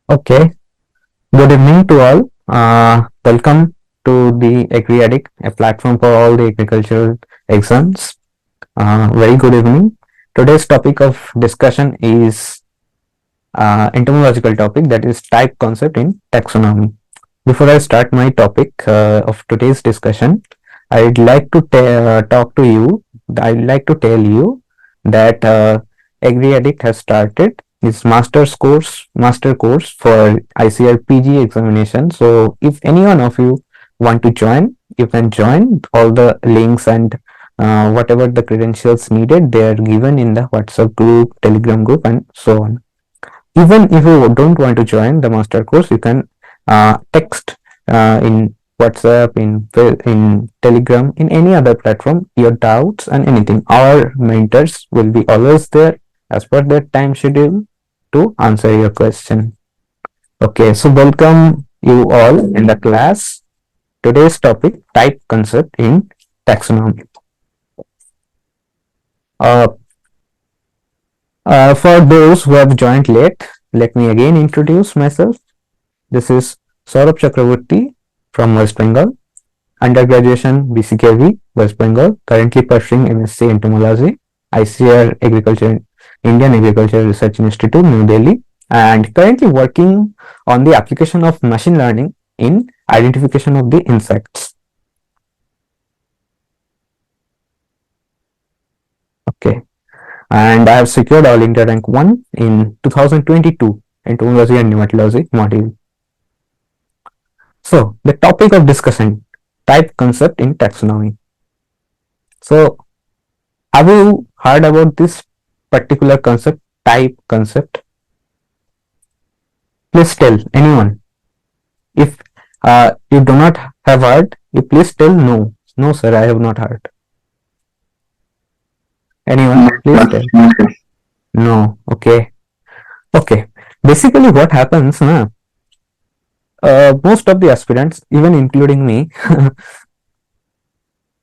Okay, good evening to all. Welcome to the AgriAddict, a platform for all the agricultural exams. Very good evening. Today's topic of discussion is entomological topic, that is type concept in taxonomy. Before I start my topic of today's discussion, I'd like to talk to you. I'd like to tell you that AgriAddict has started its master course for ICAR PG examination. So if any one of you want to join, you can join. All the links and whatever the credentials needed, they are given in the WhatsApp group, Telegram group, and so on. Even if you don't want to join the master course, you can text in WhatsApp, in Telegram, in any other platform, your doubts and anything. Our mentors will be always there as per their time schedule to answer your question. Okay, so welcome you all in the class. Today's topic, type concept in taxonomy. For those who have joined late, let me again introduce myself. This is Sourav Chakravarty from West Bengal, undergraduation BCKV, West Bengal, currently pursuing MSc Entomology, ICAR Indian Agricultural Research Institute, New Delhi, and currently working on the application of machine learning in identification of the insects. Okay, and I have secured All India Rank 1 in 2022 Entomology and Nematology module. So, the topic of discussion, type concept in taxonomy. So, have you heard about this particular concept, type concept? Please tell anyone. If you do not have heard, you please tell no. No, sir, I have not heard. Anyone? Please tell. No. Okay. Okay. Basically, what happens now? Most of the aspirants, even including me,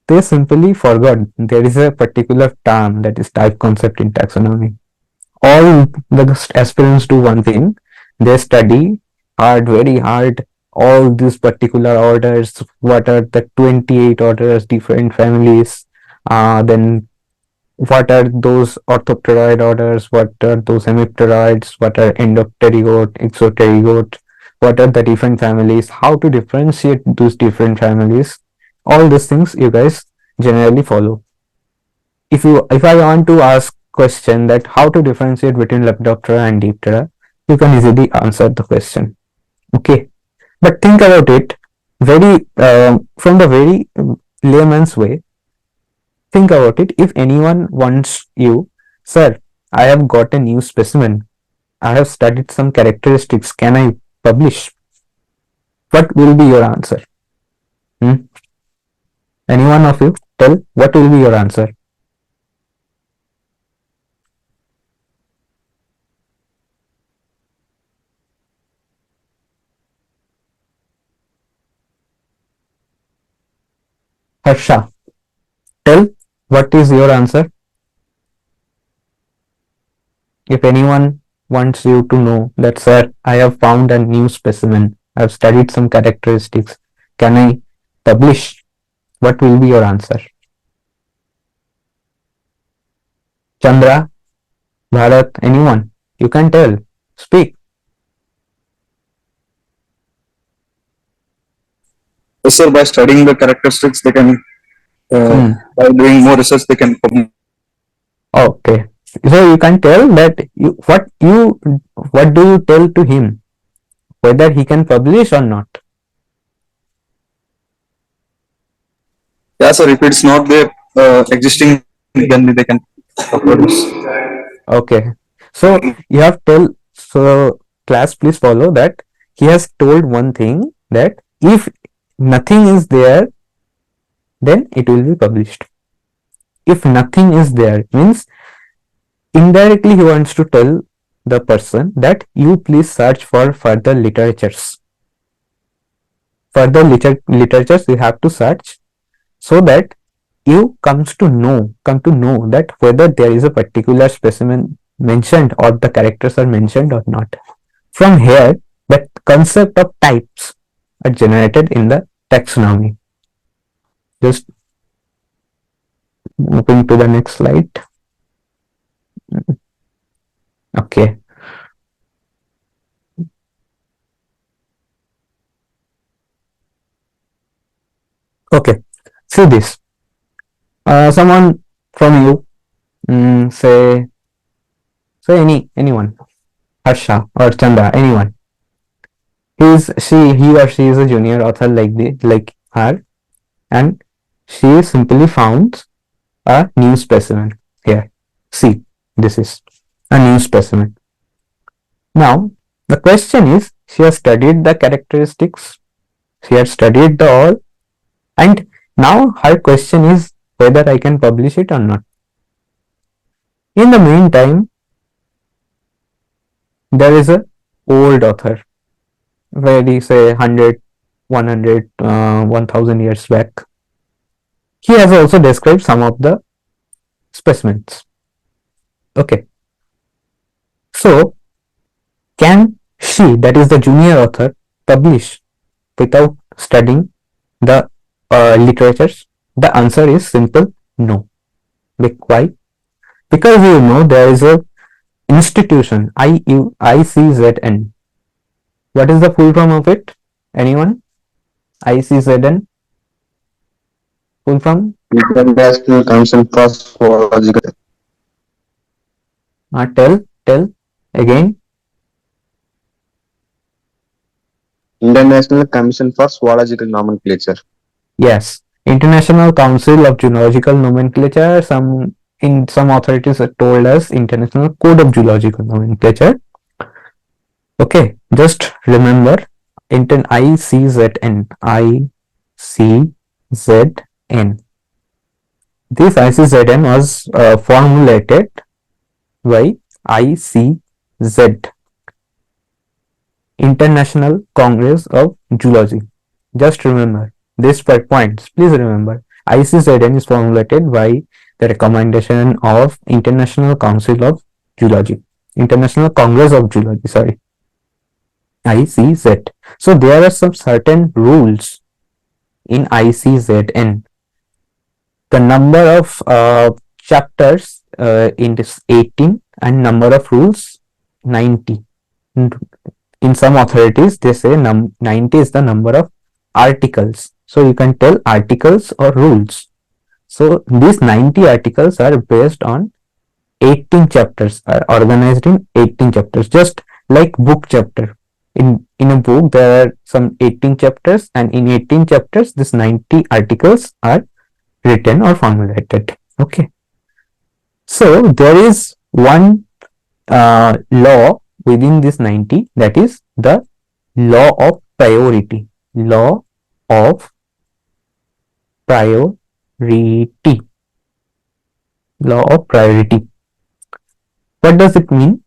they simply forgot there is a particular term, that is type concept in taxonomy. All the aspirants do one thing: they study hard, very hard, all these particular orders. What are the 28 orders, different families? Then what are those orthopteroid orders? What are those hemipteroids? What are endopterygote, exopterygote? What are the different families? How to differentiate those different families? All these things you guys generally follow. If I want to ask question that how to differentiate between Lepidoptera and Diptera, you can easily answer the question. Okay, but think about it very from the very layman's way. Think about it. If anyone wants you, sir, I have got a new specimen. I have studied some characteristics. Can I publish? What will be your answer? Any one of you tell what will be your answer? Harsha, tell what is your answer? If anyone wants you to know that, sir, I have found a new specimen, I have studied some characteristics, can I publish? What will be your answer? Chandra, Bharat, anyone? You can tell. Speak. Yes, sir, by studying the characteristics, they can, by doing more research, they can. Okay. So you can tell that what do you tell to him? Whether he can publish or not? Yeah, sir, if it's not there existing, then they can produce. Okay. So you have told, so class, please follow that he has told one thing, that if nothing is there, then it will be published. If nothing is there means indirectly he wants to tell the person that you please search for further literatures. Further literatures you have to search, so that you come to know that whether there is a particular specimen mentioned or the characters are mentioned or not. From here The concept of types are generated in the taxonomy. Just moving to the next slide. Okay. Okay. See this. Someone from you, say anyone, Harsha or Chanda, anyone. He or she is a junior author like her, and she simply found a new specimen here. See, this is a new specimen. Now, the question is, she has studied the characteristics, she has studied the all, and now her question is whether I can publish it or not. In the meantime, there is a old author, very say 100, 100, 1000 years back. He has also described some of the specimens. Okay. So, can she, that is the junior author, publish without studying the literatures? The answer is simple no. Why? Because you know there is a institution ICZN. What is the full form of it? Anyone? ICZN? Full form? International Council for Zoological. Tell again. International Commission for Zoological Nomenclature. Yes, International Council of Zoological Nomenclature. In some authorities told us International Code of Zoological Nomenclature. Okay, just remember ICZN. ICZN. This ICZN was formulated by ICZ, International Congress of Zoology. Just remember these points. Please remember, ICZN is formulated by the recommendation of International Council of Zoology, International Congress of Zoology, sorry, ICZ. So there are some certain rules in ICZN. The number of chapters in this 18 and number of rules 90. In some authorities they say 90 is the number of articles. So you can tell articles or rules. So these 90 articles are based on 18 chapters, are organized in 18 chapters, just like book chapter. In a book there are some 18 chapters, and in 18 chapters these 90 articles are written or formulated. Okay. So there is one law within this 90, that is the law of priority. Law of priority. Law of priority. What does it mean?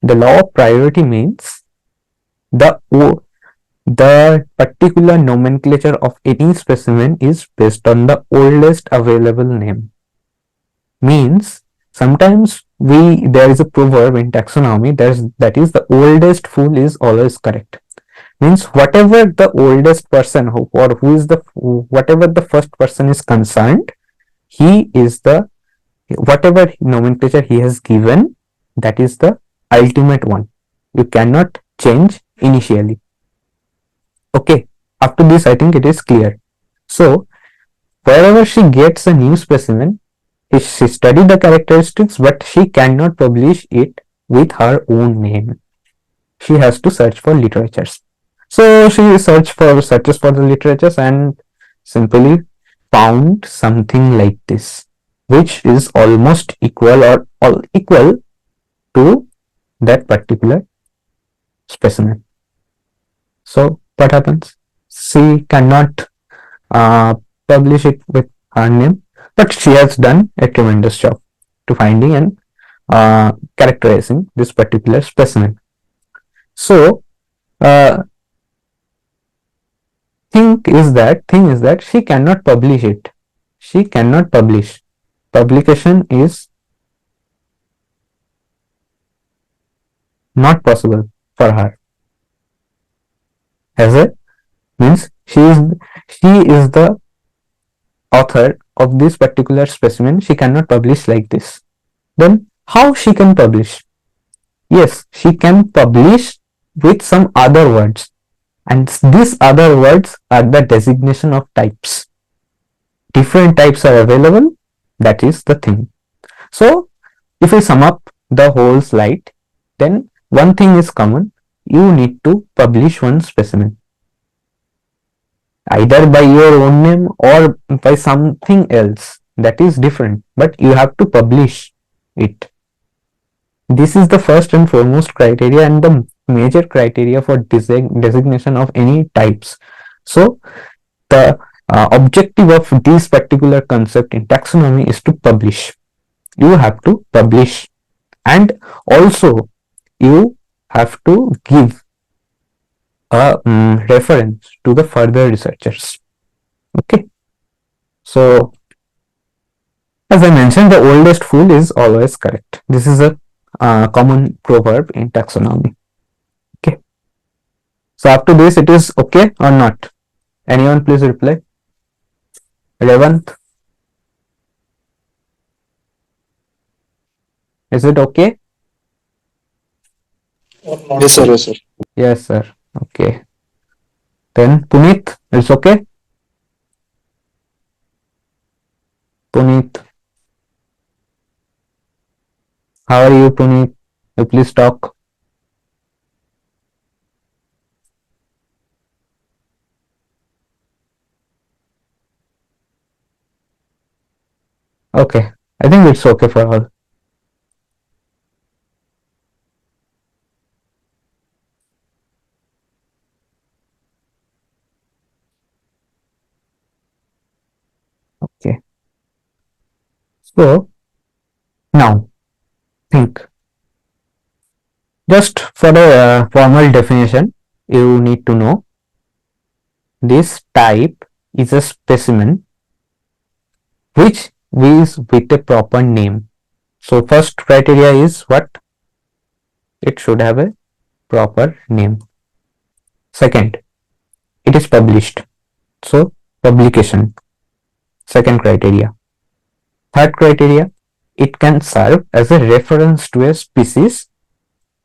The law of priority means the particular nomenclature of any specimen is based on the oldest available name. Means sometimes there is a proverb in taxonomy that is the oldest fool is always correct. Means whatever the oldest person whatever the first person is concerned, he is the whatever nomenclature he has given, that is the ultimate one. You cannot change initially. Okay, up to this I think it is clear. So wherever she gets a new specimen, she studied the characteristics, but she cannot publish it with her own name. She has to search for literatures. So she searches for the literatures and simply found something like this, which is almost equal or equal to that particular specimen. So what happens? She cannot publish it with her name, but she has done a tremendous job to finding and characterizing this particular specimen. So thing is that she cannot publish it. She cannot publish. Publication is not possible for her. as a means she is the author of this particular specimen. She cannot publish like this. Then how she can publish? Yes, she can publish with some other words, and these other words are the designation of types. Different types are available. That is the thing. So if we sum up the whole slide, then one thing is common. You need to publish one specimen, either by your own name or by something else that is different, but you have to publish it. This is the first and foremost criteria and the major criteria for designation of any types. So the objective of this particular concept in taxonomy is to publish. You have to publish, and also you have to give a reference to the further researchers. Okay, so as I mentioned, the oldest fool is always correct. This is a common proverb in taxonomy. Okay, so up to this, it is okay or not? Anyone please reply. Revant, is it okay? Yes, sir. Yes, sir. Yes, sir. Okay. Then Puneet, it's okay? Puneet, how are you, Puneet? You please talk. Okay, I think it's okay for all. Okay. So now think. Just for a formal definition, you need to know this type is a specimen which is with a proper name. So first criteria is what? It should have a proper name. Second, it is published. So publication. Second criteria. Third criteria, it can serve as a reference to a species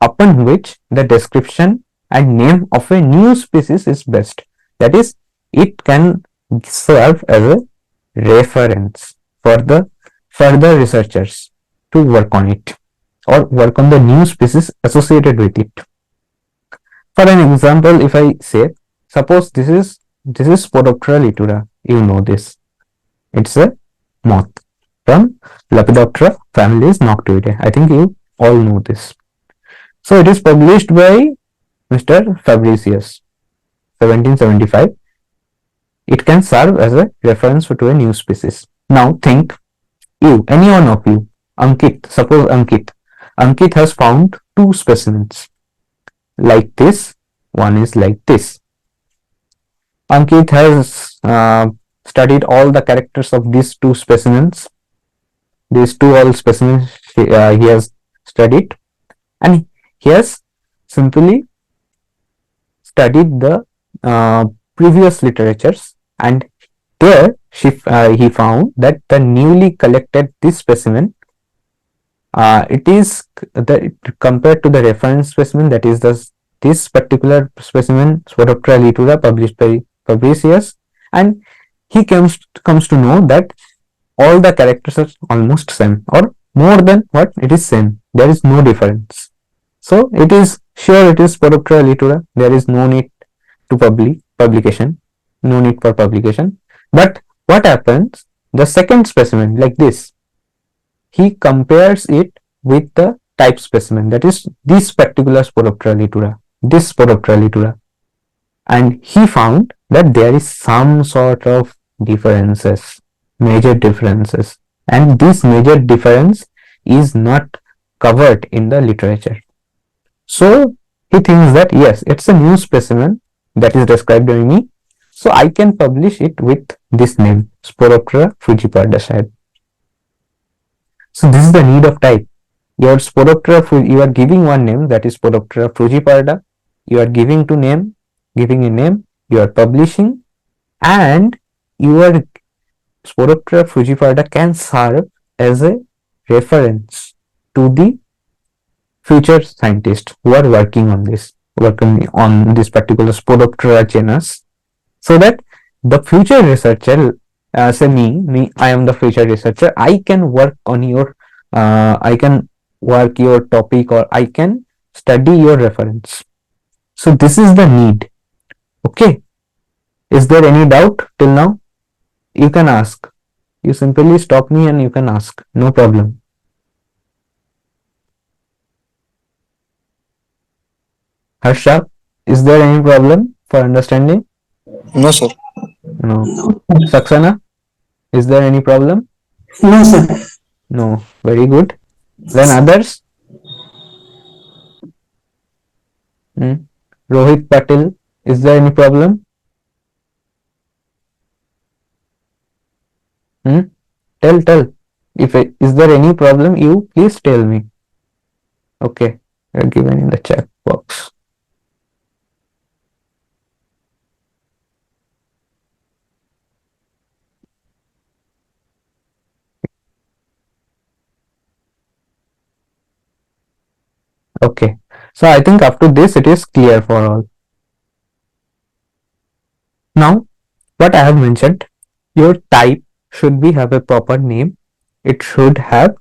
upon which the description and name of a new species is based. That is, it can serve as a reference for the further researchers to work on it or work on the new species associated with it. For an example, if I say, suppose this is Spodoptera litura, you know this. It's a moth from Lepidoptera family is Noctuidae. I think you all know this. So it is published by Mr. Fabricius, 1775. It can serve as a reference to a new species. Now think, you, any one of you, Ankit, suppose Ankit has found two specimens like this, one is like this. Ankit has studied all the characters of these two specimens. These two all specimens he has studied, and he has simply studied the previous literatures, and there he found that the newly collected this specimen, it is compared to the reference specimen, that is this particular specimen Spodoptera litura published by Fabricius, and he comes to know that all the characters are almost same, or more than what it is same. There is no difference. So it is sure it is Spodoptera litura. There is no need to publication. No need for publication. But what happens? The second specimen like this, he compares it with the type specimen, that is this particular Spodoptera litura. This Spodoptera litura. And he found that there is some sort of differences, major differences, and this major difference is not covered in the literature. So he thinks that yes, it's a new specimen that is described by me, so I can publish it with this name, Spodoptera frugiparda. So this is the need of type. Your Spodoptera, you are giving one name, that is Spodoptera frugiparda. You are giving to name giving a name, you are publishing, and your Sporoptera frugiparda can serve as a reference to the future scientists who are working on this particular Sporoptera genus, so that the future researcher, say I am the future researcher, I can work on I can work your topic, or I can study your reference. So this is the need. Okay. Is there any doubt till now? You can ask. You simply stop me and you can ask. No problem. Harsha, is there any problem for understanding? No, sir. No. Saksana, is there any problem? No, sir. No. Very good. Then others? Rohit Patil, is there any problem? Tell. Is there any problem, you please tell me. Okay, you're given in the chat box. Okay, so I think up to this it is clear for all. Now, what I have mentioned, your type should have a proper name. It should have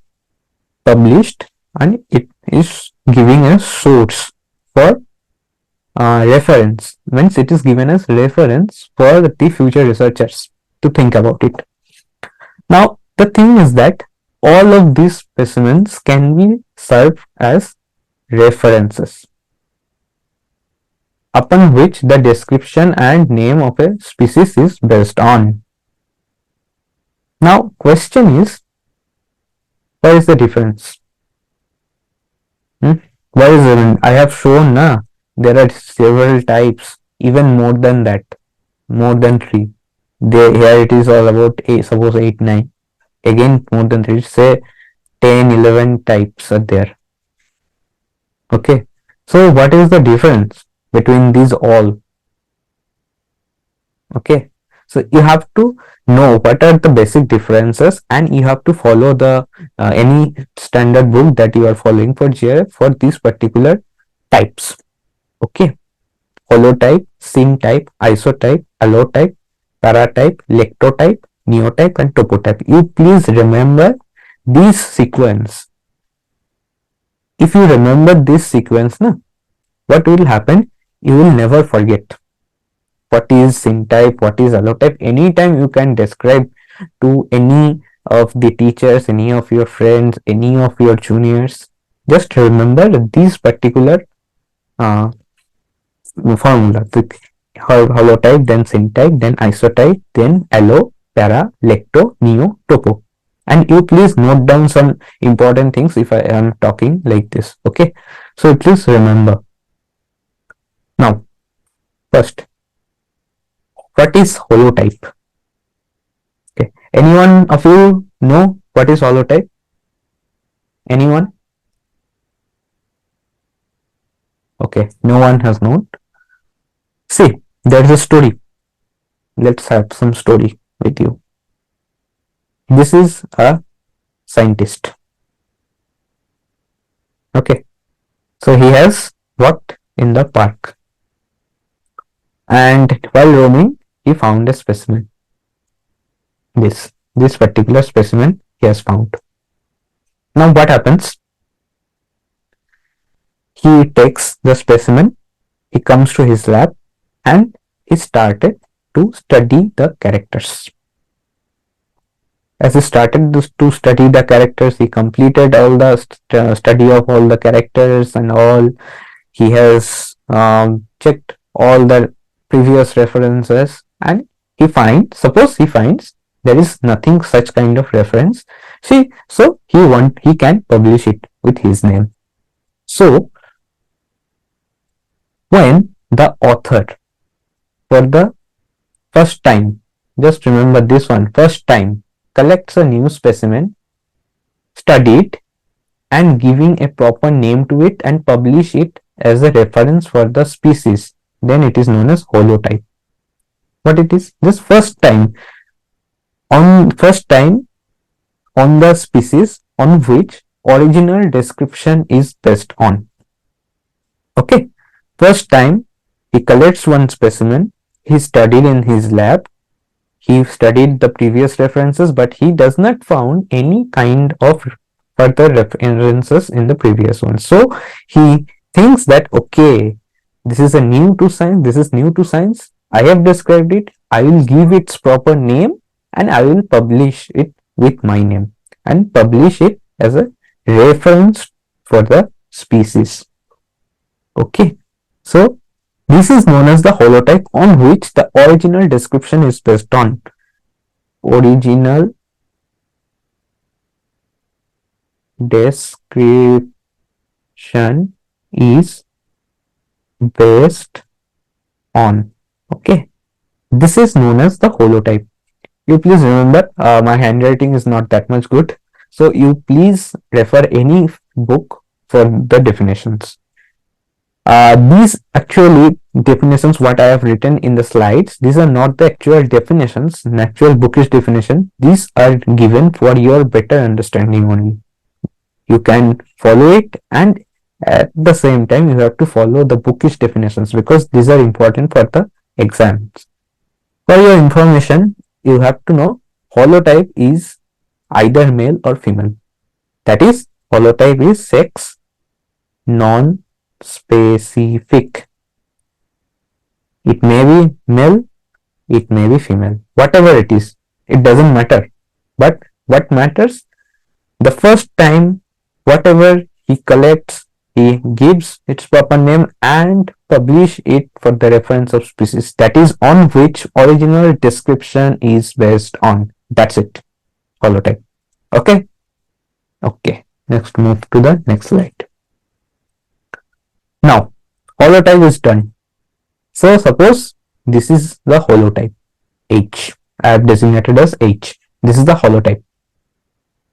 published, and it is giving a source for reference. Means it is given as reference for the future researchers to think about it. Now, the thing is that all of these specimens can be served as references upon which the description and name of a species is based on. Now, question is, what is the difference? What is it? I have shown there are several types, even more than that, more than 3. Here it is all about suppose 8, 9. Again, more than 3, say 10, 11 types are there. Okay, so what is the difference between these all? Okay, so you have to know what are the basic differences, and you have to follow the any standard book that you are following for JRF for these particular types. Okay, holotype, syntype, isotype, allotype, paratype, lectotype, neotype, and topotype. You please remember this sequence. If you remember this sequence, what will happen? You will never forget what is syntype, what is allotype. Anytime you can describe to any of the teachers, any of your friends, any of your juniors, just remember this particular formula. Holotype, then syntype, then isotype, then allo, para, lecto, neo, topo. And you please note down some important things if I am talking like this. Okay, so please remember. Now, first, what is holotype? Okay, anyone of you know what is holotype? Anyone? Okay, no one has known. See, there's a story. Let's have some story with you. This is a scientist. Okay, so he has walked in the park, and while roaming, he found a specimen. This particular specimen he has found. Now what happens? He takes the specimen, he comes to his lab, and he started to study the characters. As he started to study the characters, he completed all the study of all the characters and all. He has checked all the previous references, and suppose he finds there is nothing such kind of reference. See, so he can publish it with his name. So when the author for the first time, just remember this one, first time, collects a new specimen, study it, and giving a proper name to it and publish it as a reference for the species, then it is known as holotype. What it is? Just first time on the species on which original description is based on. Okay, first time he collects one specimen, he studied in his lab, he studied the previous references, but he does not found any kind of further references in the previous one. So he thinks that, okay, this is new to science, I have described it, I will give its proper name and I will publish it with my name and publish it as a reference for the species. Okay, so this is known as the holotype on which the original description is based on. Original description is based on. Okay, this is known as the holotype. You please remember, my handwriting is not that much good, so you please refer any book for the definitions. These actually definitions what I have written in the slides, these are not the actual definitions, actual bookish definition. These are given for your better understanding only. You can follow it, and at the same time you have to follow the bookish definitions because these are important for the exams. For your information, you have to know holotype is either male or female. That is, holotype is sex non-specific. It may be male, it may be female. Whatever it is, it doesn't matter. But what matters, the first time whatever he collects, he gives its proper name and publish it for the reference of species. That is on which original description is based on. That's it. Holotype. Okay? Okay. Next, move to the next slide. Now, holotype is done. So suppose this is the holotype H. I have designated as H. This is the holotype.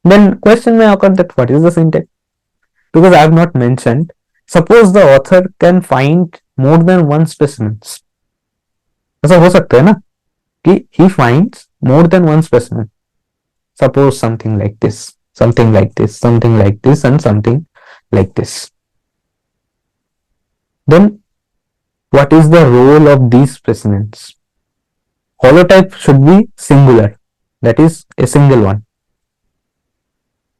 Then question may occur that what is the syntax? Because I have not mentioned. Suppose the author can find more than one specimens. ऐसा हो सकता है ना कि he finds more than one specimen. Suppose something like this, something like this, something like this, and something like this. Then what is the role of these specimens? Holotype should be singular, that is a single one.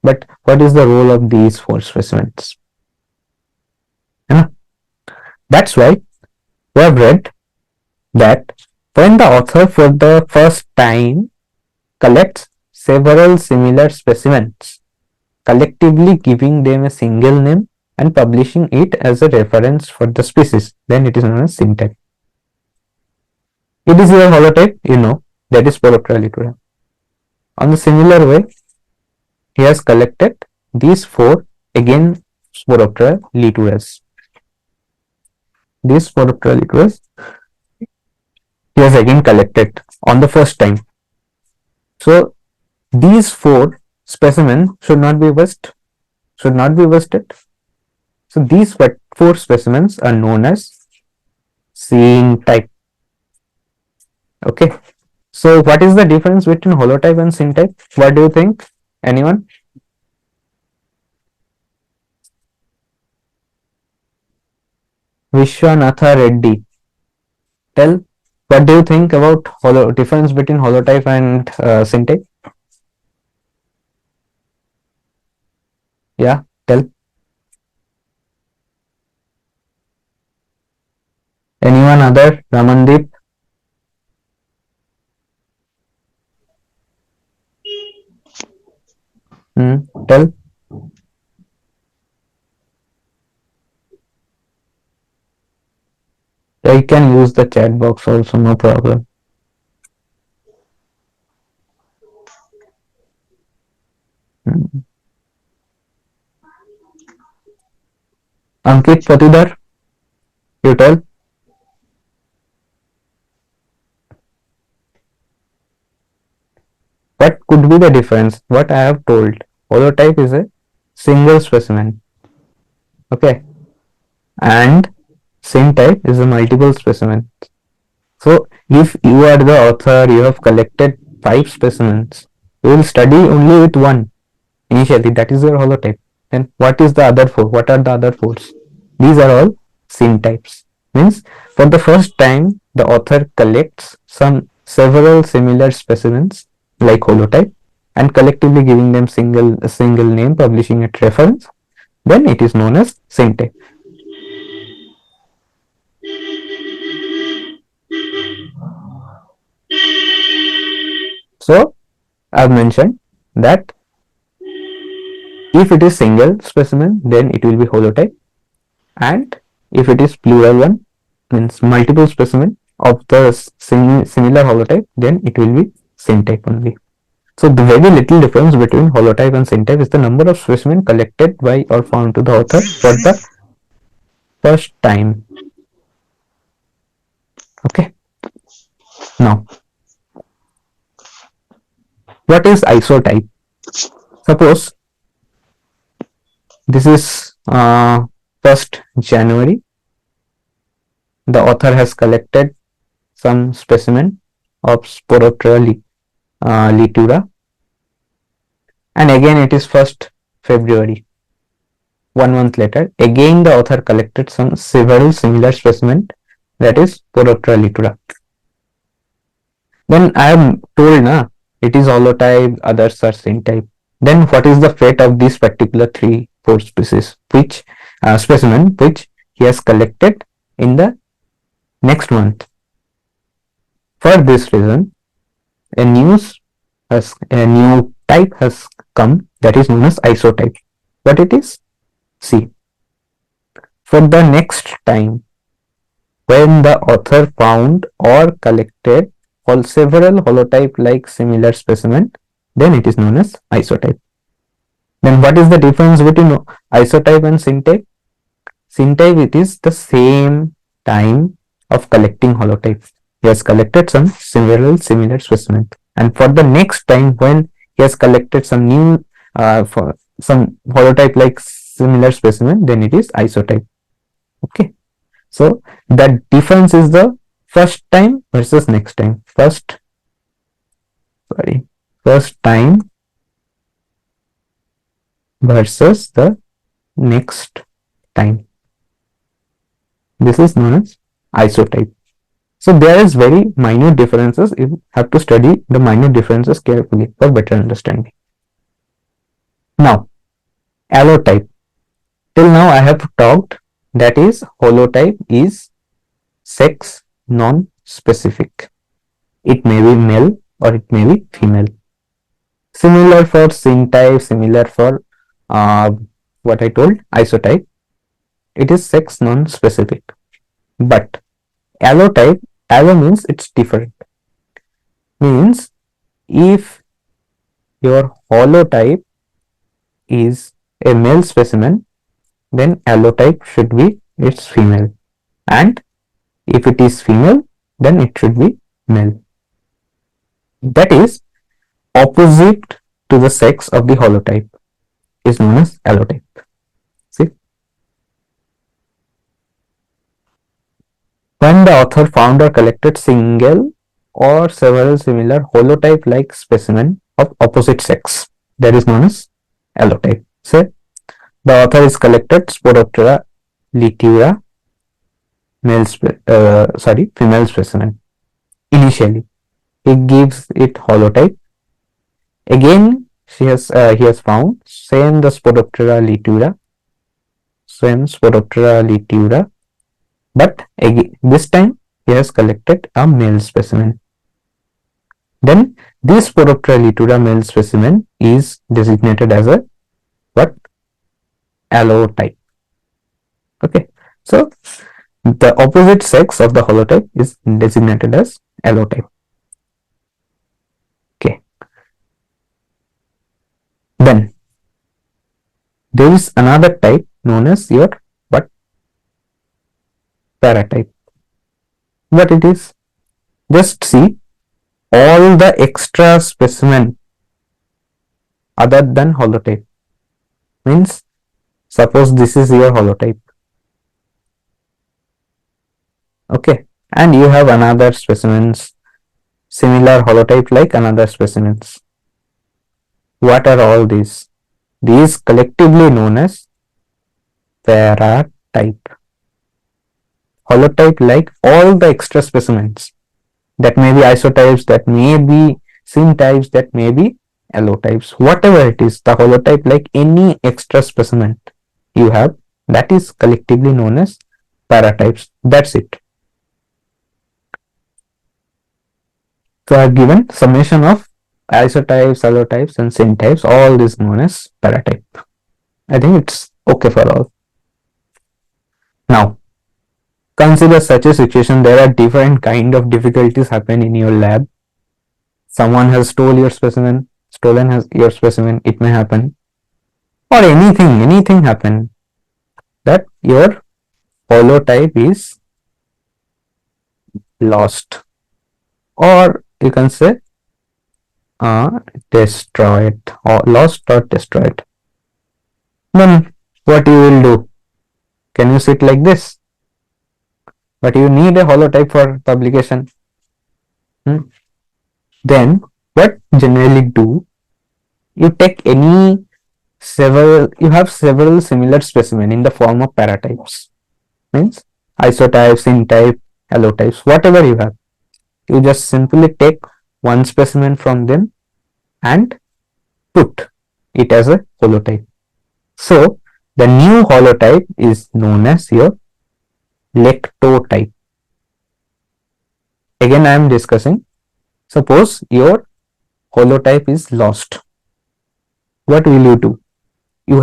But what is the role of these 4 specimens? That's why we have read that when the author for the first time collects several similar specimens, collectively giving them a single name and publishing it as a reference for the species, then it is known as syntax. It is your holotype, you know, that is Sporoptera litura. On the similar way, he has collected these 4 again Sporoptera lituras. These Sporoptera lituras he has again collected on the first time. So these 4 specimens should not be wasted. So these 4 specimens are known as syntype. Okay. So what is the difference between holotype and syntype? What do you think? Anyone? Vishwanatha Reddy. Tell, what do you think about difference between holotype and syntype? Yeah, tell. Anyone other? Ramandeep? Tell. I can use the chat box also, no problem. Ankit Patidar, you tell. What could be the difference? What I have told. Holotype is a single specimen. Okay. And Syntype is a multiple specimen. So if you are the author, you have collected 5 specimens, you will study only with one initially, that is your holotype. Then what is the other 4? What are the other 4? These are all syntypes. Means for the first time, the author collects several similar specimens like holotype and collectively giving them a single name, publishing at reference. Then it is known as syntype. So I've mentioned that if it is single specimen, then it will be holotype, and if it is plural one, means multiple specimen of the similar holotype, then it will be syntype only. So the very little difference between holotype and syntype is the number of specimen collected by or found to the author for the first time. Okay. Now, what is isotype? Suppose this is 1st January. The author has collected some specimen of Sporoptera litura, and again it is 1st February. 1 month later, again the author collected several similar specimen, that is Sporoptera litura. Then I am told it is holotype, others are syntype. Then what is the fate of these particular 3-4 species, which specimen which he has collected in the next month? For this reason, a new type has come, that is known as isotype. What it is? See, for the next time when the author found or collected several holotype-like similar specimen, then it is known as isotype. Then what is the difference between isotype and syntype? Syntype, it is the same time of collecting holotype. He has collected several similar specimen, and for the next time when he has collected some new some holotype-like similar specimen, then it is isotype. Okay. So the difference is the first time versus next time. First time versus the next time. This is known as isotype. So there is very minute differences. You have to study the minute differences carefully for better understanding. Now, allotype. Till now I have talked, that is holotype is sex non-specific. It may be male or it may be female. Similar for syntype, similar for what I told, isotype. It is sex non-specific. But allotype, allo means it's different. Means if your holotype is a male specimen, then allotype should be its female, and if it is female, then it should be male. That is opposite to the sex of the holotype is known as allotype. See, when the author found or collected single or several similar holotype-like specimen of opposite sex, that is known as allotype. Say the author is collected Sporoptera litura female specimen. Initially, he gives it holotype. Again, he has found the Sporoptera litura, but again, this time he has collected a male specimen. Then this Sporoptera litura male specimen is designated as a what? Allotype. Okay, so the opposite sex of the holotype is designated as allotype. Okay. Then there is another type known as your what? Paratype. What it is? Just see all the extra specimen other than holotype. Means suppose this is your holotype. Okay, and you have another specimens similar holotype like another specimens. What are all these? These collectively known as paratype. Holotype like all the extra specimens that may be isotypes, that may be syntypes, that may be allotypes, whatever it is, the holotype like any extra specimen you have, that is collectively known as paratypes. That's it. So I've given summation of isotypes, allotypes, and syntypes, all this known as paratype. I think it's okay for all. Now, consider such a situation. There are different kind of difficulties happen in your lab. Someone has stolen your specimen, it may happen. Or anything happen that your holotype is lost. Or you can say destroyed, or lost or destroyed. Then what you will do? Can you sit like this? But you need a holotype for publication. Then what generally do? You take you have several similar specimen in the form of paratypes. Means isotypes, syntype, allotypes, whatever you have. You just simply take one specimen from them and put it as a holotype. So the new holotype is known as your lectotype. Again, I am discussing. Suppose your holotype is lost. What will you do? You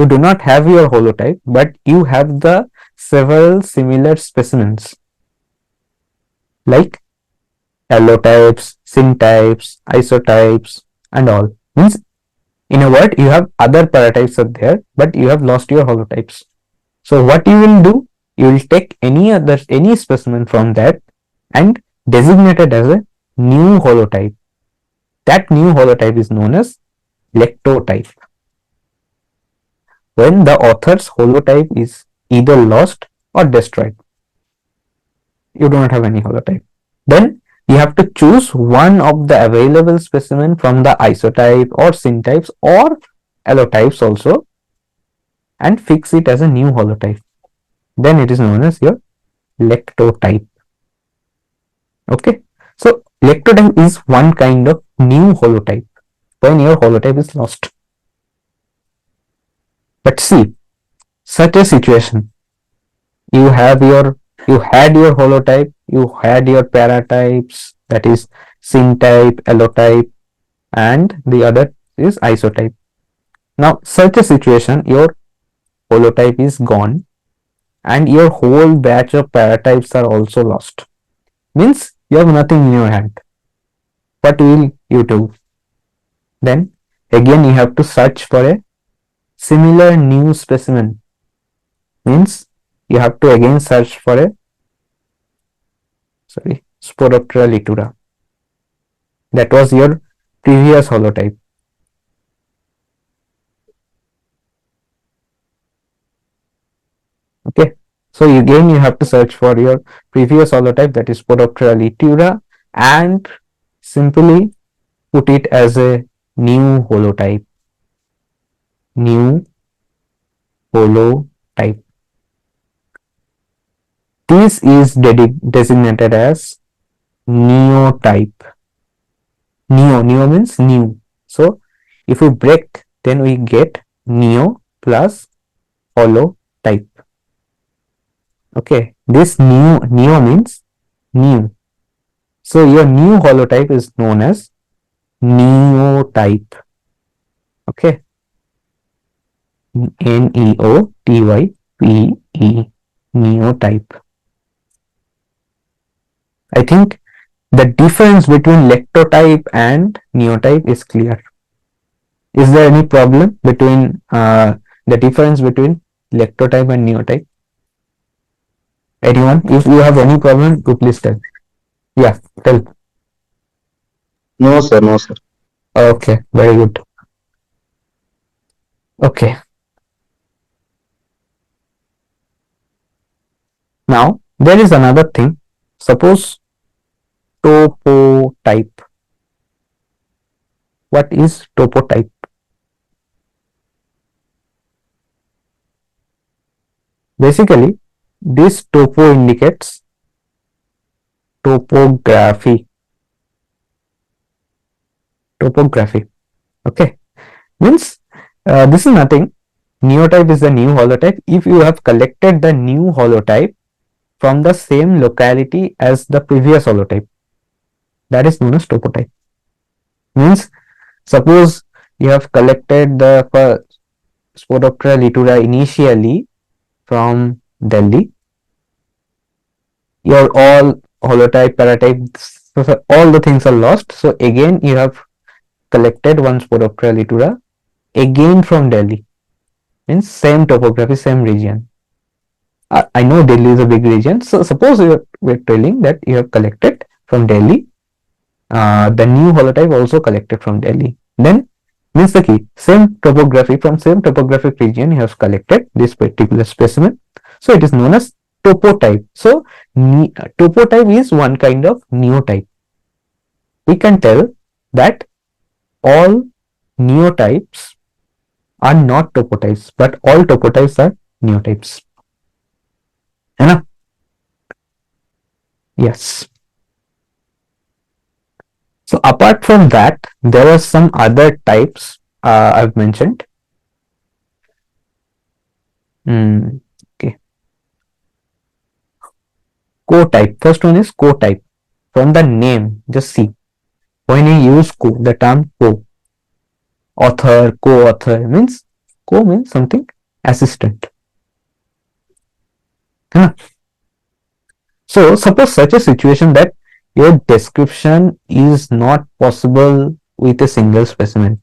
do not have your holotype, but you have the several similar specimens like allotypes, syntypes, isotypes, and all. Means in a word, you have other paratypes are there, but you have lost your holotypes. So what you will do? You will take any specimen from that and designate it as a new holotype. That new holotype is known as lectotype. When the author's holotype is either lost or destroyed, you do not have any holotype. Then you have to choose one of the available specimen from the isotype or syntypes or allotypes also and fix it as a new holotype. Then it is known as your lectotype. Okay, so lectotype is one kind of new holotype when your holotype is lost. But see, such a situation, you had your holotype, you had your paratypes, that is syntype, allotype, and the other is isotype. Now, such a situation, your holotype is gone and your whole batch of paratypes are also lost. Means you have nothing in your hand. What will you do? Then again you have to search for a similar new specimen. Means you have to again search for a Sporoptera litura. That was your previous holotype. Okay, so again you have to search for your previous holotype, that is Sporoptera litura, and simply put it as a new holotype. New holotype. This is designated as neotype. Neo means new. So if we break, then we get neo plus holotype. Okay, this neo means new. So your new holotype is known as neotype. Okay, neotype, neotype. I think the difference between lectotype and neotype is clear. Is there any problem between the difference between lectotype and neotype? Anyone? If you have any problem, you please tell. Yeah, tell. No, sir. No, sir. Okay, very good. Okay. Now There is another thing. Suppose topotype. What is topotype? Basically, this topo indicates topography. Topography. Okay. Means this is nothing. Neotype is the new holotype. If you have collected the new holotype from the same locality as the previous holotype, that is known as topotype. Means suppose you have collected the Spodoptera litura initially from Delhi, your all holotype, paratype, all the things are lost. So again you have collected one Spodoptera litura again from Delhi. Means same topography, same region. I know Delhi is a big region. So suppose we're telling that you have collected from Delhi, the new holotype also collected from Delhi. Then means the key, same topography from same topographic region you have collected this particular specimen. So it is known as topotype. So topotype is one kind of neotype. We can tell that all neotypes are not topotypes, but all topotypes are neotypes. है ना? Yes. So apart from that, there are some other types I've mentioned. Okay. Co-type. First one is co-type. From the name, just see. When you use co, the term co, author, co-author means co means something assistant. So suppose such a situation that your description is not possible with a single specimen.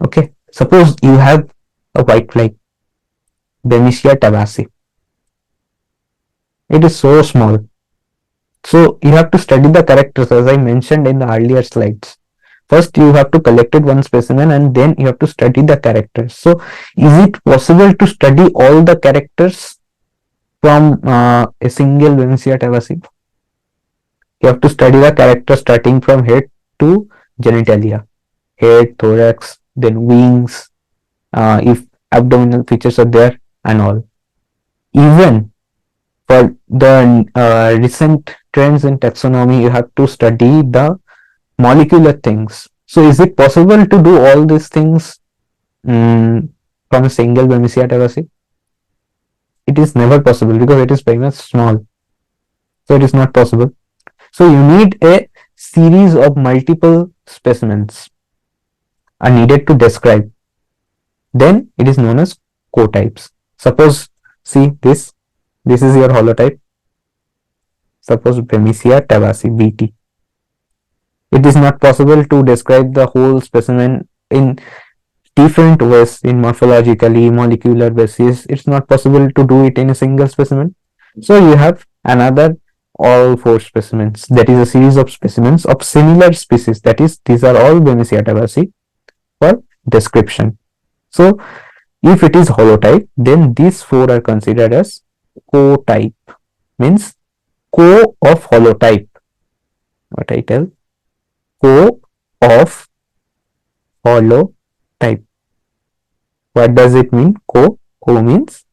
Okay, suppose you have a whitefly, Bemisia tabasi. It is so small. So you have to study the characters as I mentioned in the earlier slides. First you have to collect one specimen and then you have to study the characters. So is it possible to study all the characters from a single Bemisia tabasi? You have to study the character starting from head to genitalia. Head, thorax, then wings, if abdominal features are there and all. Even for the recent trends in taxonomy, you have to study the molecular things. So is it possible to do all these things from a single Bemisia tabasi? It is never possible because it is very much small. So it is not possible. So you need a series of multiple specimens are needed to describe. Then it is known as co-types. Suppose, see this is your holotype. Suppose Bemisia tabasi BT. It is not possible to describe the whole specimen in different ways, in morphologically, molecular basis. It's not possible to do it in a single specimen. So you have another all 4 specimens. That is a series of specimens of similar species. That is, these are all Bemisia tabasi for description. So if it is holotype, then these 4 are considered as co-type. Means co of holotype. What I tell? Co of holotype. What does it mean? Co means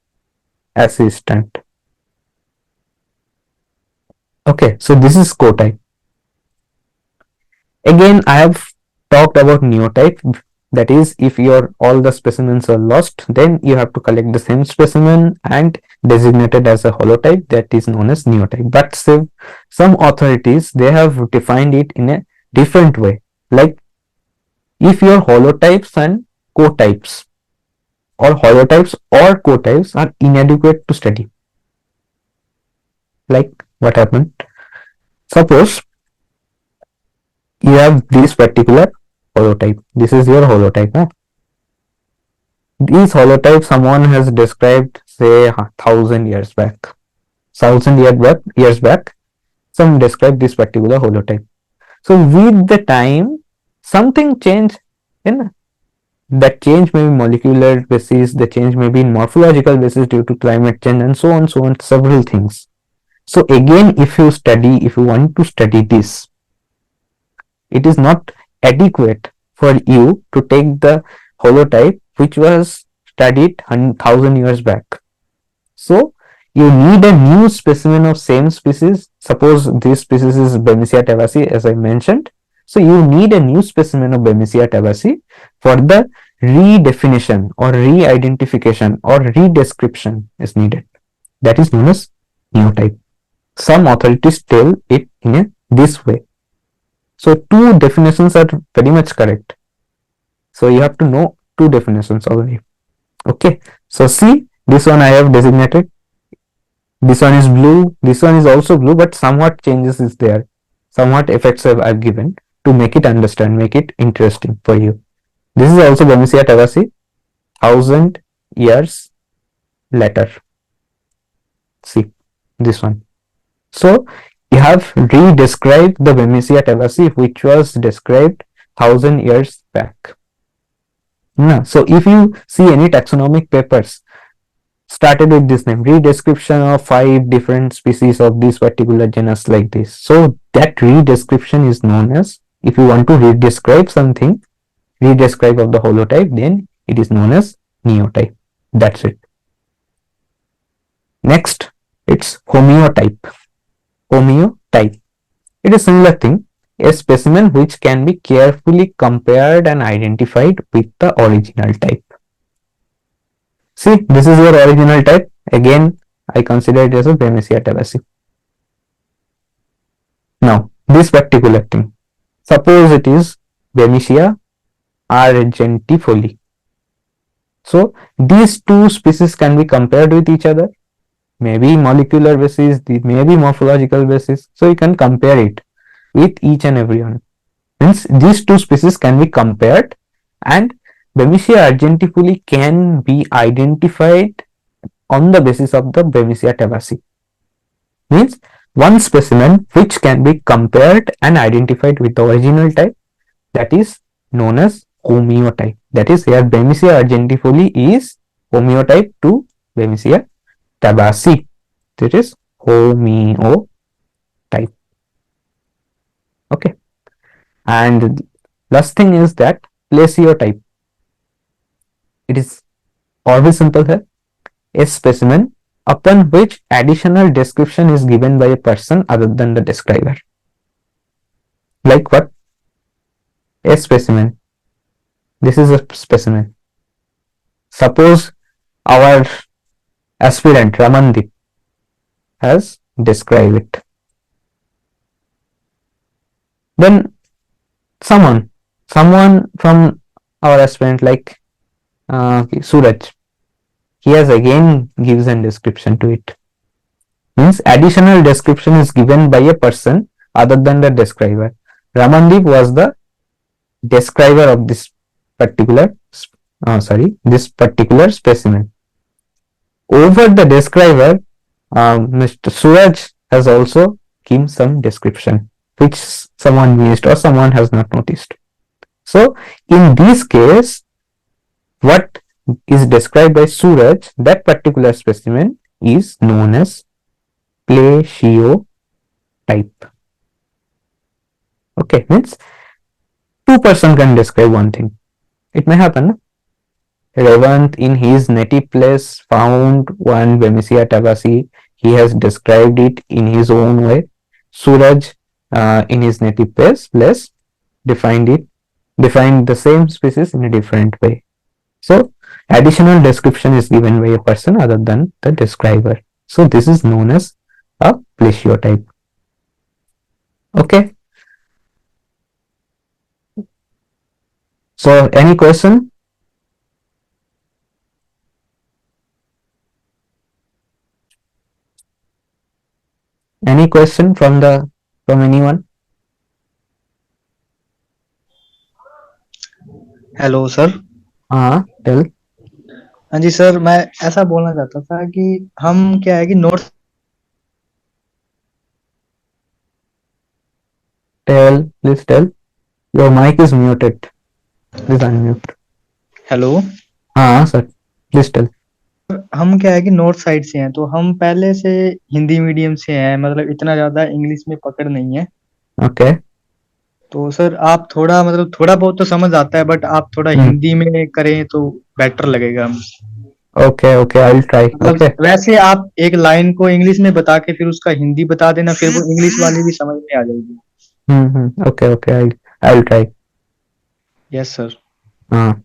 assistant. Okay, so this is co-type. Again, I have talked about neotype. That is, if all the specimens are lost, then you have to collect the same specimen and designate it as a holotype. That is known as neotype. But some authorities, they have defined it in a different way. Like if your holotypes and co-types or holotypes or co-types are inadequate to study. Like what happened? Suppose you have this particular holotype. This is your holotype. Huh? These holotypes someone has described, say, 1,000 years back. 1,000 years back, some described this particular holotype. So with the time, something changed in That change may be molecular basis, the change may be in morphological basis due to climate change, and so on, several things. So again, if you want to study this, it is not adequate for you to take the holotype which was studied 1,000 years back. So you need a new specimen of same species. Suppose this species is Bemisia tabaci, as I mentioned. So you need a new specimen of Bemisia tabaci for the redefinition or re-identification or redescription is needed. That is known as neotype. Some authorities tell it in this way. So two definitions are very much correct. So you have to know two definitions already. Okay. So see, this one I have designated. This one is blue. This one is also blue, but somewhat changes is there. Somewhat effects I've given to make it understand, make it interesting for you. This is also Bemisia tabaci, 1,000 years later. See this one. So you have re-described the Bemisia tabaci which was described 1,000 years back. So if you see any taxonomic papers started with this name, redescription of 5 different species of this particular genus like this. So that redescription is known as, if you want to redescribe something, redescribe of the holotype, then it is known as neotype. That's it. Next, it's homeotype. Homeotype. It is similar thing, a specimen which can be carefully compared and identified with the original type. See, this is your original type. Again, I consider it as a Bemisia tabaci. Now, this particular thing, suppose it is Bemisia argentifoli. So, these two species can be compared with each other, maybe molecular basis, maybe morphological basis. So, you can compare it with each and every one. Means these two species can be compared, and Bemisia argentifoli can be identified on the basis of the Bemisia tabaci. Means one specimen which can be compared and identified with the original type, that is known as homeotype. That is, here Bemisia argentifoli is homeotype to Bemisia tabaci. That is homeotype. Okay. And last thing is that plesiotype. It is always simple here. A specimen upon which additional description is given by a person other than the describer. Like what? A specimen. This is a specimen. Suppose our aspirant Ramandeep has described it. Then someone from our aspirant like Suraj, he has again gives a description to it. Means additional description is given by a person other than the describer. Ramandeep was the describer of this particular specimen. Over the describer, Mr. Suraj has also given some description which someone missed or someone has not noticed. So in this case, what is described by Suraj, that particular specimen is known as plesiotype. Okay, means two person can describe one thing. It may happen. Revant in his native place found one Bemisia tabaci. He has described it in his own way. Suraj in his native place defined the same species in a different way. So additional description is given by a person other than the describer. So this is known as a plesiotype. Okay. So any question? Any question from anyone? Hello sir. हाँ, tell. हाँ जी sir, मैं ऐसा बोलना चाहता था कि हम क्या है कि notes Please tell. Your mic is muted. Please unmute. Hello. हाँ सर, प्लीज टेल। हम क्या है कि नॉर्थ साइड से हैं, तो हम पहले से हिंदी मीडियम से हैं, मतलब इतना ज्यादा इंग्लिश में पकड़ नहीं है। ओके। तो सर आप थोड़ा मतलब थोड़ा बहुत तो समझ आता है, बट आप थोड़ा हिंदी में करें तो बेटर लगेगा। Okay okay, I will try. Okay. मतलब वैसे आप एक लाइन को इंग्लिश में बता के फिर उसका हिंदी बता देना, फिर वो इंग्लिश वाली भी समझ में आ जाएगी। Okay okay, I will try. Yes sir. हाँ।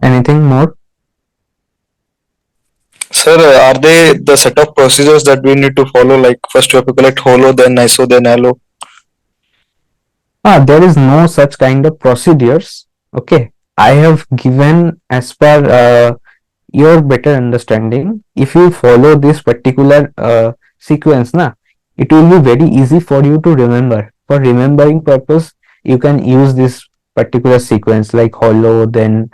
Anything more? Sir, are they the set of procedures that we need to follow? Like first we have to collect holo, then ISO, then ALO. There is no such kind of procedures. Okay. I have given as per your better understanding. If you follow this particular sequence, na, it will be very easy for you to remember. For remembering purpose, you can use this particular sequence like hollow, then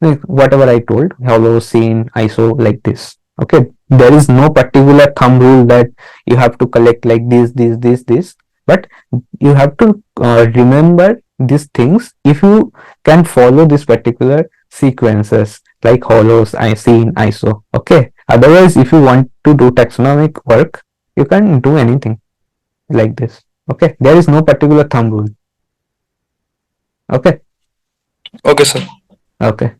like whatever I told, hollow, scene, ISO, like this. Okay. There is no particular thumb rule that you have to collect like this, but you have to remember these things if you can follow this particular sequences like hollows, scene, ISO. Okay. Otherwise, if you want to do taxonomic work, you can do anything like this. Okay. There is no particular thumb rule. Okay. Okay, sir. Okay.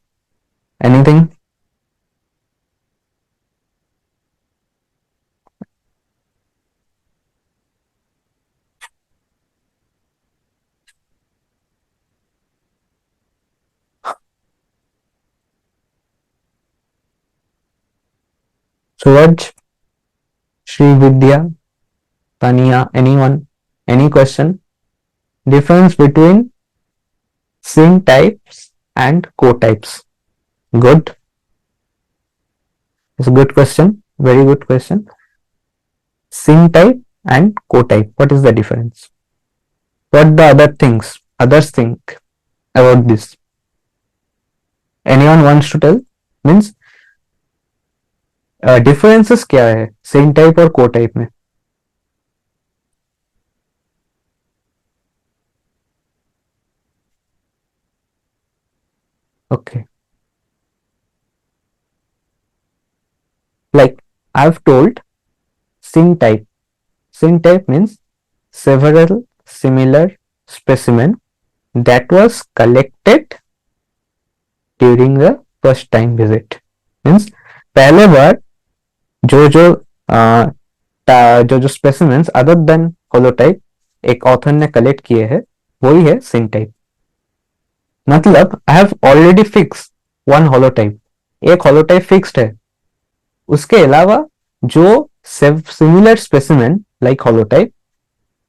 Anything? Suraj, Sri Vidya, Tania, anyone? Any question? Difference between scene types and co-types. Good. It's a good question. Very good question. Scene type and co-type. What is the difference? What the others think about this? Anyone wants to tell? Means differences क्या है scene type और co-type में? Okay. Like I've told, scene type. Scene type means several similar specimen that was collected during the first time visit. Means पहले बार जो जो जो जो specimens other than holotype एक ऑथर ने कलेक्ट किए हैं वही है सिन टाइप. मतलब I have already fix one holotype, एक होलोटाइप फिक्स्ड है, उसके अलावा जो similar specimen like holotype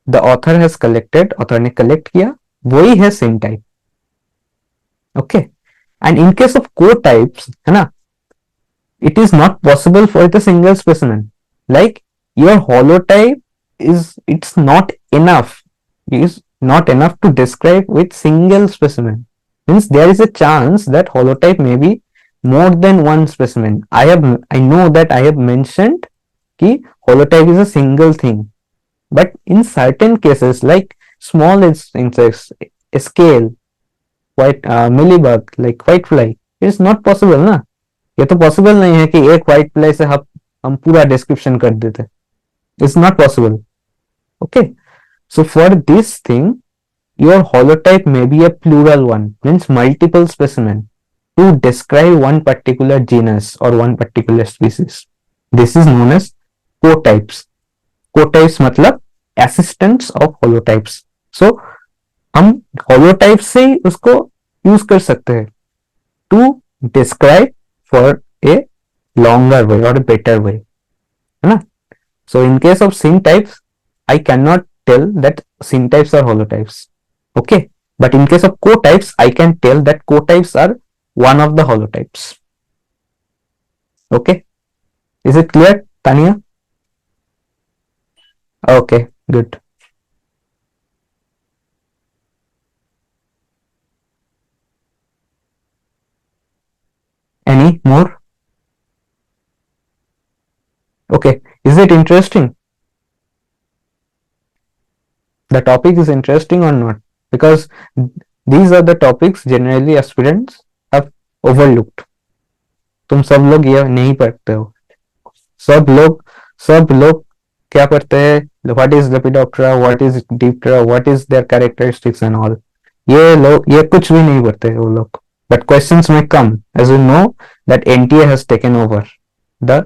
the author has collected, author ने कलेक्ट किया, वही है syntype. Okay. And in case of cotypes है ना, it is not possible for the single specimen. Like your holotype it's not enough. It is not enough to describe with single specimen. Means there is a chance that holotype may be more than one specimen. I know that I have mentioned कि holotype is a single thing, but in certain cases like small insects, scale, white millibug, like whitefly, it is not possible ना. ये तो possible नहीं है कि एक white fly से हम पूरा डिस्क्रिप्शन कर देते. It's not possible. Okay. So for this thing your holotype may be a plural one, means multiple specimen to describe one particular genus or one particular species. This is known as co-types. Co-types मतलब assistants of holotypes. So हम holotype से ही उसको use कर सकते हैं to describe for a longer way or a better way, है ना. So in case of scene types, I cannot tell that scene types are holotypes. Okay. But in case of co-types, I can tell that co-types are one of the holotypes. Okay. Is it clear, Tania? Okay, good. Any more? Okay. Is it interesting? the topic is interesting or not, because these are the topics generally aspirants have overlooked. तुम सब लोग ये नहीं पढ़ते हो. सब लोग क्या पढ़ते हैं? What is lepidoptera, what is Diptera, what is there characteristics and all. ये कुछ भी नहीं पढ़ते वो लोग. But questions may come, as you know that NTA has taken over the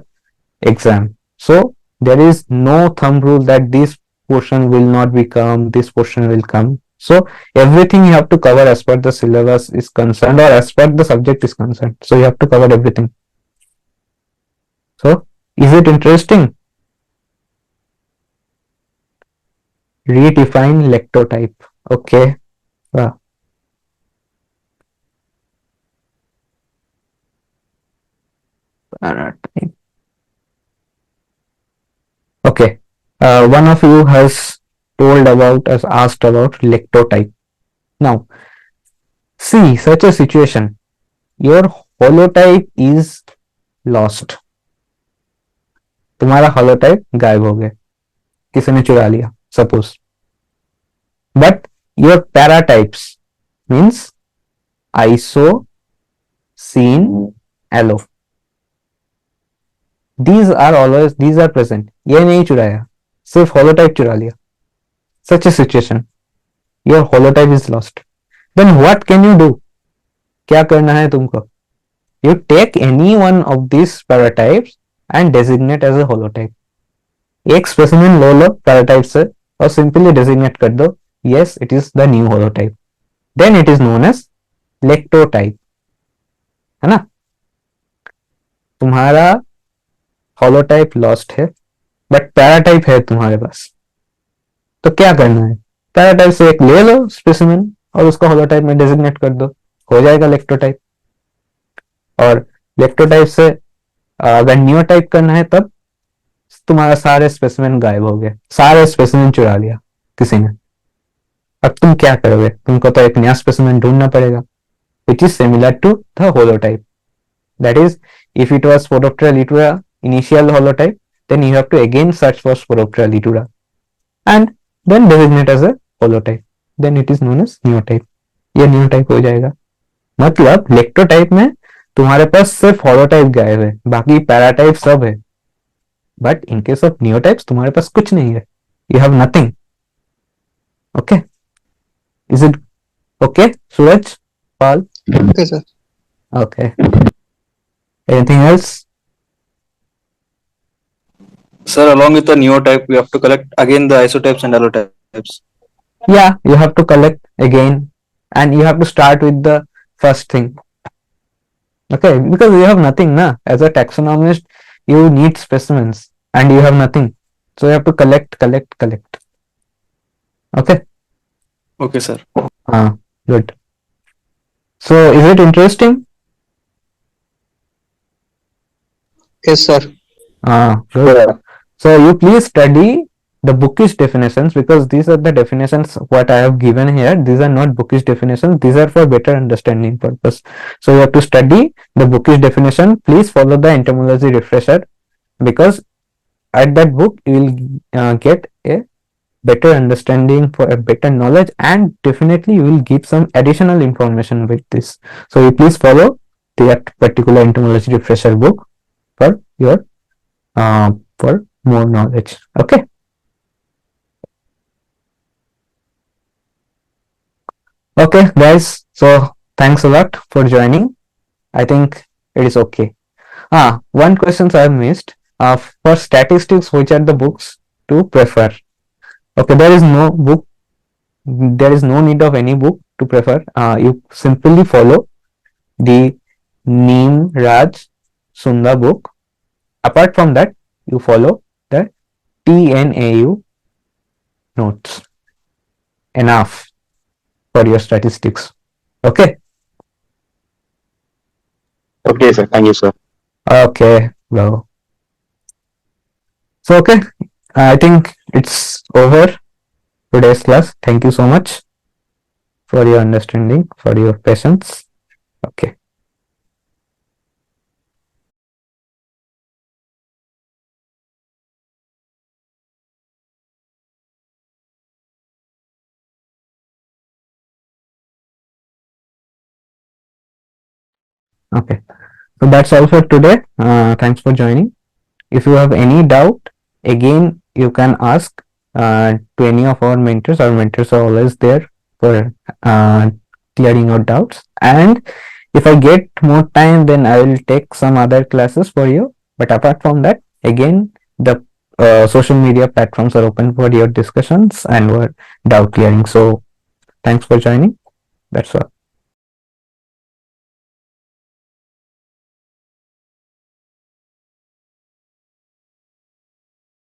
exam. So there is no thumb rule that this portion will not become, this portion will come. So everything you have to cover as per the syllabus is concerned, or as per the subject is concerned. So you have to cover everything. So is it interesting? Redefine lectotype. Okay. Wow. Paratype. Okay. One of you has asked about lectotype. Now, see such a situation. Your holotype is lost. तुम्हारा holotype गायब हो गया, किसी ने चुरा लिया, suppose. But your paratypes means iso, syn, allo. These are present. ये नहीं चुराया, सिर्फ holotype चुरा लिया. Such a situation, your holotype is lost. Then what can you do? क्या करना है तुमको? You take any one of these paratypes and designate as a holotype. एक specimen लो paratype से और simply designate कर दो, yes, it is the new holotype. Then it is known as lectotype. है ना? तुम्हारा holotype lost है, but paratype है तुम्हारे पास. तो क्या करना है? पैराटाइप से एक ले लो स्पेसिमेन और उसको holotype में designate कर दो, हो जाएगा lectotype. और lectotype से अगर न्यूटाइप करना है तब तुम्हारा सारे स्पेसिमेन गायब हो गए, सारे स्पेसिमेन चुरा लिया किसी ने. अब तुम क्या करोगे? तुमको तो एक नया स्पेसिमेन ढूंढना पड़ेगा, which is similar to the holotype. That is, if it was Sporoptera litura initial holotype, then you have to again search for Sporoptera litura and then designate as a holotype. Then it is known as neotype. ये न्यूटाइप हो जाएगा. मतलब लेक्टोटाइप में तुम्हारे पास सिर्फ holotype गायब है, बाकी पैराटाइप सब है. But in case of neotypes, तुम्हारे पास कुछ नहीं है. You have nothing. Okay. Is it okay, Suraj? Paul? Okay, sir. Okay. Anything else? Sir, along with the neotype, we have to collect again the isotypes and allotypes. Yeah, you have to collect again, and you have to start with the first thing. Okay, because you have nothing, na. As a taxonomist, you need specimens, and you have nothing. So you have to collect. Okay. Okay, sir. Good. So is it interesting? Yes, sir. Good. So you please study the bookish definitions, because these are the definitions what I have given here. These are not bookish definitions. These are for better understanding purpose. So you have to study the bookish definition. Please follow the entomology refresher, because at that book you will get a better understanding, for a better knowledge, and definitely you will give some additional information with this. So you please follow that particular entomology refresher book for your for more knowledge. Okay. Okay, guys. So thanks a lot for joining. I think it is okay. One question I have missed. For statistics, which are the books to prefer? Okay, there is no book. There is no need of any book to prefer. You simply follow the Neem Raj Sunda book. Apart from that, you follow the TNAU notes. Enough for your statistics. Okay. Okay, sir. Thank you, sir. Okay. Well. So okay, I think it's over today's class. Thank you so much for your understanding, for your patience. Okay. Okay. So that's all for today. Thanks for joining. If you have any doubt, again, you can ask to any of our mentors. Our mentors are always there for clearing out doubts. And if I get more time, then I will take some other classes for you. But apart from that, again, the social media platforms are open for your discussions and for doubt clearing. So thanks for joining. That's all.